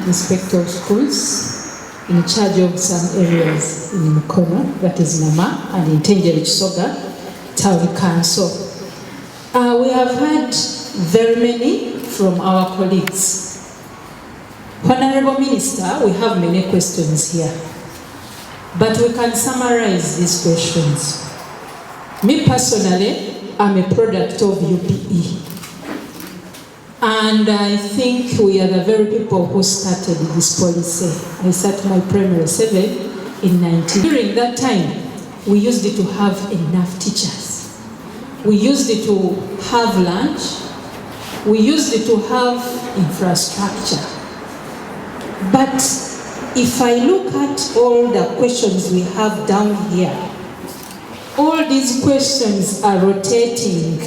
Inspector of Schools, in charge of some areas in Mukono, that is Nama, and in Tenjeri Kisoga Town Council. We have had very many from our colleagues. Honorable Minister, we have many questions here, but we can summarize these questions. Me personally, I'm a product of UPE. And I think we are the very people who started this policy. I started my primary 7 in 19. During that time, we used to have enough teachers. We used to have lunch. We used to have infrastructure. But if I look at all the questions we have down here, all these questions are rotating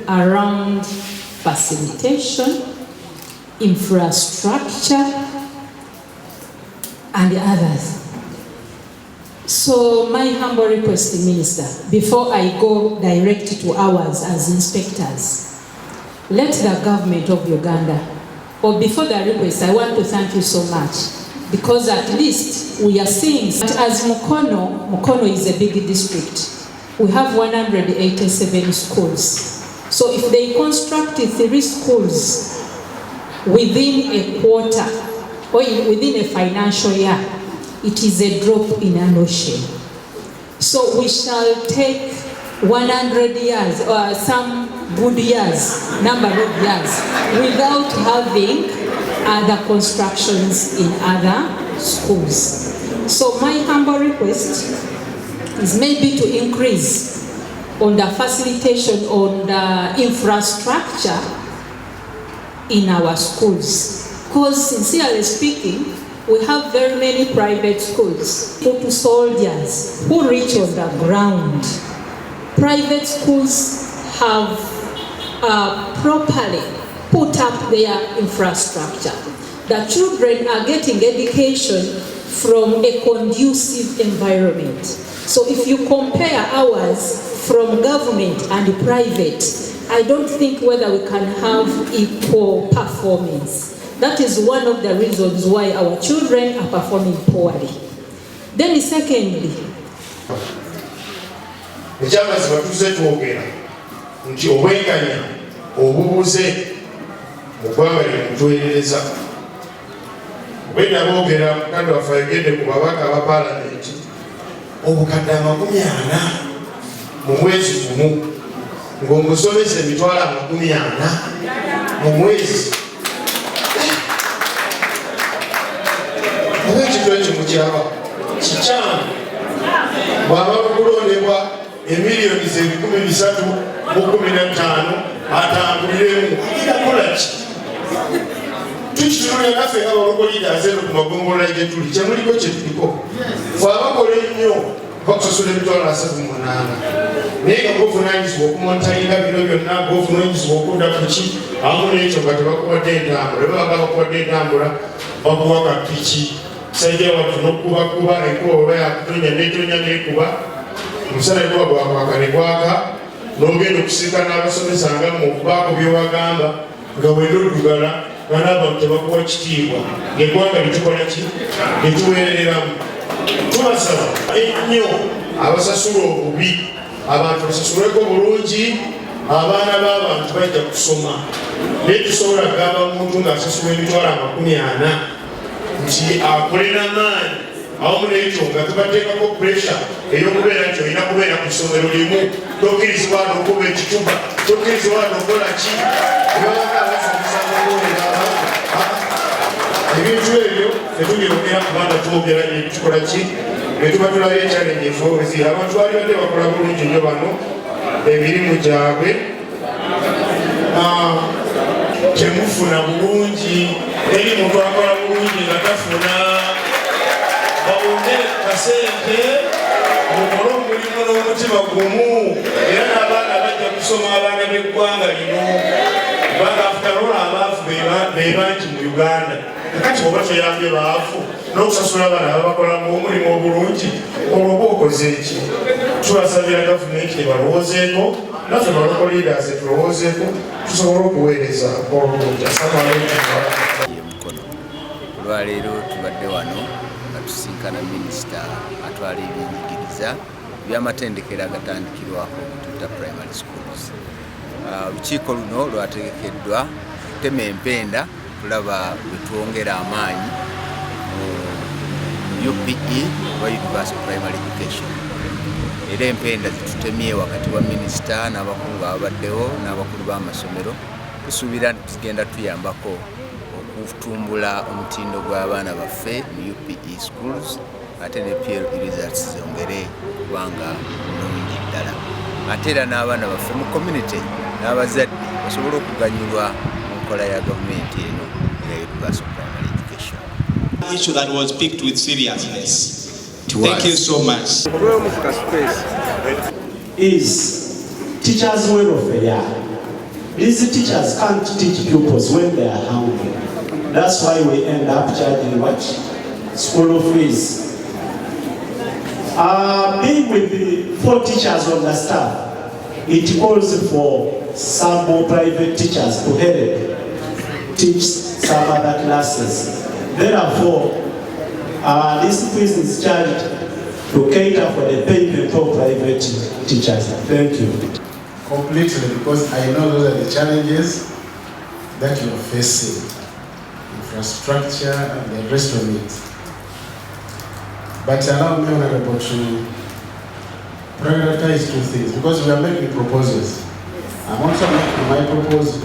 around facilitation, infrastructure, and others. So my humble request, Minister, before I go direct to ours as inspectors, let the government of Uganda, or before the request, I want to thank you so much, because at least we are seeing, as Mukono is a big district. We have 187 schools. So if they construct 3 schools within a quarter or within a financial year, it is a drop in an ocean. So we shall take 100 years or some good years, number of years, without having other constructions in other schools. So my humble request is maybe to increase on the facilitation, on the infrastructure in our schools. Because sincerely speaking, we have very many private schools. To soldiers who reach on the ground. Private schools have properly put up their infrastructure. The children are getting education from a conducive environment. So if you compare ours from government and private, I don't think whether we can have equal performance. That is one of the reasons why our children are performing poorly. Then secondly, Obukadde 40 mu mwezi gumu ng'omusomesa emitwalo 40 mu mwezi. Ekintu ekyo mukyaba kikyamu bw'aba kulondebwa emiliyoni 315 atambuliremu agirakola ki? Tukitunulira naffe nga balokolida zero ku magombolola gye tuli kyemuliko kye tuliko ffe abakola ennyo bakusasula emitwalo 38 naye nga gwovunaanyizibwa okumontayinga bino byonna gwovunaanyizibwa okudda ku ki amu n'ekyo nga tebakuwadde entambula baba bakuwadde entambula bakuwa kapiki sajja watu n'okubakuba enkuba oba yakutonya n'etonya n'ekuba omusana ekuba gwakwaka ne gwaka n'ogenda okusika n'abasomesa nga mu okubaako byewagamba nga wenda oddugala nga n'abantu tebakuwa kitiibwa ng'eggwanga litukola ki lituweereramu. Tubasaba ennyo abasasula obubi abantu basasuleko bulungi, abaana b'abantu bajja kusoma naye tusobola kugamba omuntu ng'asasula emitwalo 40 nti akolera maanyi awamu n'ekyo nga tubateekako pressure ey'okubeera nti olina kubeera ku ssomero limu, tokkirizibwa n'okuba ekituba, tokkirizibwa n'okola ki ebabanga abasomesa n'okuwulira abantu. Ebintu ebyo tetubyogera kubanga twogera tukola ki ne tuba tulabye challenge efoozi abantu bali badde bakola bulungi nnyo bano emirimu gyabwe temufuna bulungi eri muntu akola bulungi nga tafuna bawonere kasente mukole omulimu n'omutima gumu era n'abaana bajja kusoma abaana b'eggwanga lino kubanga afutarola abaafu be bangi mu Uganda. Kati oba toyambye baafu n'okusasula abaana ababakolamu omulimu obulungi olwoba okoze eki? Tubasabira gavumenti ebalowoozeeko, naffe baloko leaders tulowoozeeko tusobole okuweereza obulungi. olwaleero tubadde wano nga tusinkana minisita atwala ebyenjigiriza by'amatendekero agatandikirwako okutuuta primary schools. Olukiiko luno lwategekeddwa okutema empenda tulaba bwe twongera amaanyi mu UPE oba Universal Primary Education. Era empenda zitutemye wakati wa minisita n'abakulu ababaddewo n'abakulu b'amasomero. Tusuubira nti tugenda tuyambako okutumbula omutindo gw'abaana baffe mu UPE schools ate ne peer results zongere kubanga bulungi ddala. Ate era n'abaana baffe mu community n'abazadde basobole okuganyulwa mu nkola ya gavumenti eno eya Universal Primary Education. Issue that was picked with seriousness. Thank you so much. Is teachers' welfare. These teachers can't teach pupils when they are hungry. That's why we end up charging what? School fees. Being with the 4 teachers on the staff, it calls for some more private teachers to help teach some other classes. Therefore, this fees is charged to cater for the payment of private teachers. Thank you. Completely, because I know those are the challenges that you are facing, infrastructure and the rest of it. But allow me, Honorable, to prioritize 2 things, because we are making proposals. I'm also making my proposal.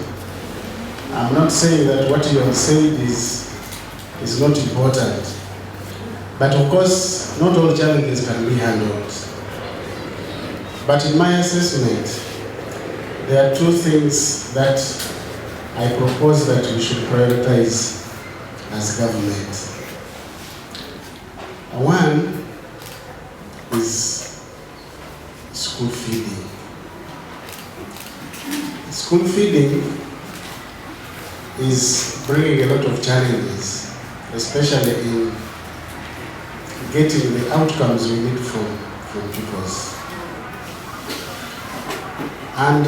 I'm not saying that what you have said is not important. But of course, not all challenges can be handled. But in my assessment, there are 2 things that I propose that we should prioritize as government. One is school feeding. School feeding is bringing a lot of challenges, especially in getting the outcomes we need from pupils. And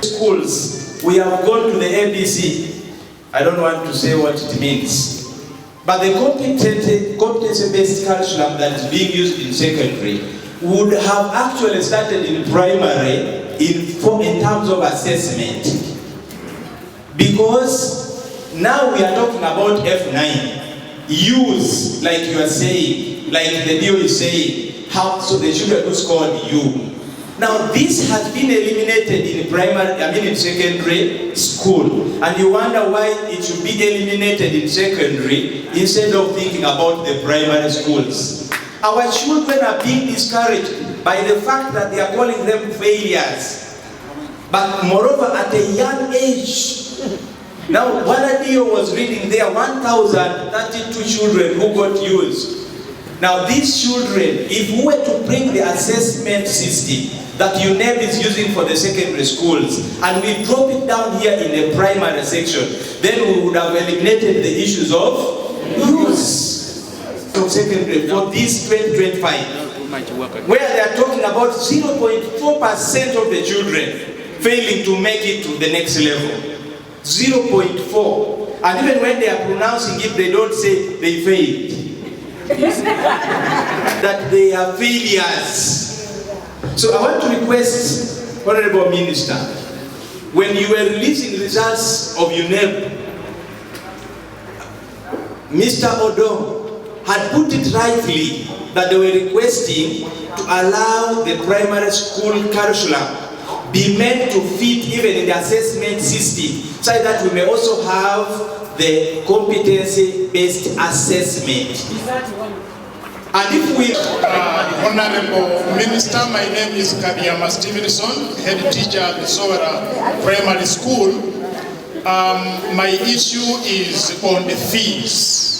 schools, we have gone to the ABC. I don't want to say what it means. But the competency-based curriculum that is being used in secondary would have actually started in primary in terms of assessment. Because now we are talking about F9. Use, like you are saying, like the DO is saying, how so the children who scored U. Now this has been eliminated in in secondary school, and you wonder why it should be eliminated in secondary instead of thinking about the primary schools. Our children are being discouraged by the fact that they are calling them failures. But moreover, at a young age, now one DO was reading there 1,032 children who got used. Now these children, if we were to bring the assessment system that UNEP is using for the secondary schools, and we drop it down here in the primary section, then we would have eliminated the issues of use from secondary for this 2025, where they are talking about 0.4% of the children failing to make it to the next level. 0.4. And even when they are pronouncing it, they don't say they failed. That they are failures. So I want to request, Honorable Minister, when you were releasing results of UNEP, Mr. Odo had put it rightly that they were requesting to allow the primary school curriculum be meant to fit even in the assessment system, so that we may also have the competency-based assessment. And if we... Honorable Minister, my name is Kabiyama Stevenson, head teacher at the Sowara Primary School. My issue is on the fees.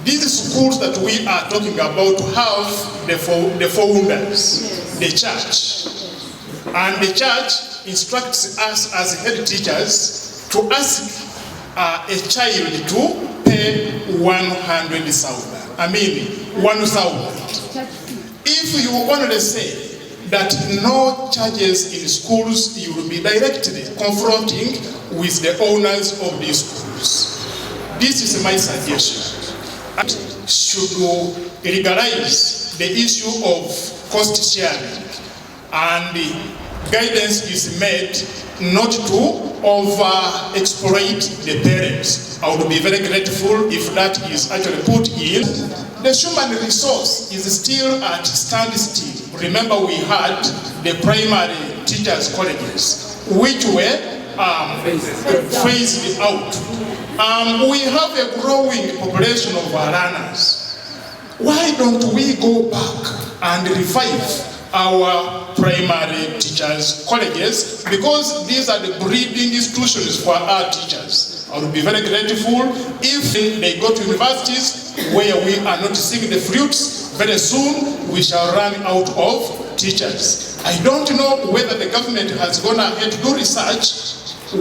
These schools that we are talking about have the founders, the church. And the church instructs us as head teachers to ask a child to pay 100,000. 1,000. If you only say that no charges in schools, you will be directly confronting with the owners of these schools. this is my suggestion. Should legalize the issue of cost sharing, and guidance is made not to over-exploit the parents. I would be very grateful if that is actually put in. The human resource is still at standstill. Remember, we had the primary teachers' colleges, which were phased out. We have a growing population of our learners. Why don't we go back and revive our primary teachers' colleges, because these are the breeding institutions for our teachers. I would be very grateful if they go to universities where we are not seeing the fruits. Very soon we shall run out of teachers. I don't know whether the government has gone ahead to do research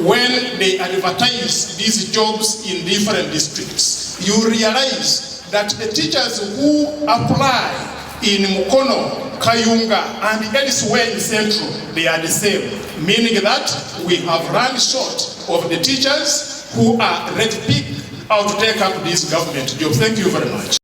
when they advertise these jobs in different districts. You realize that the teachers who apply in Mukono, Kayunga, and elsewhere in Central, they are the same, meaning that we have run short of the teachers who are red-picked out to take up this government job. Thank you very much.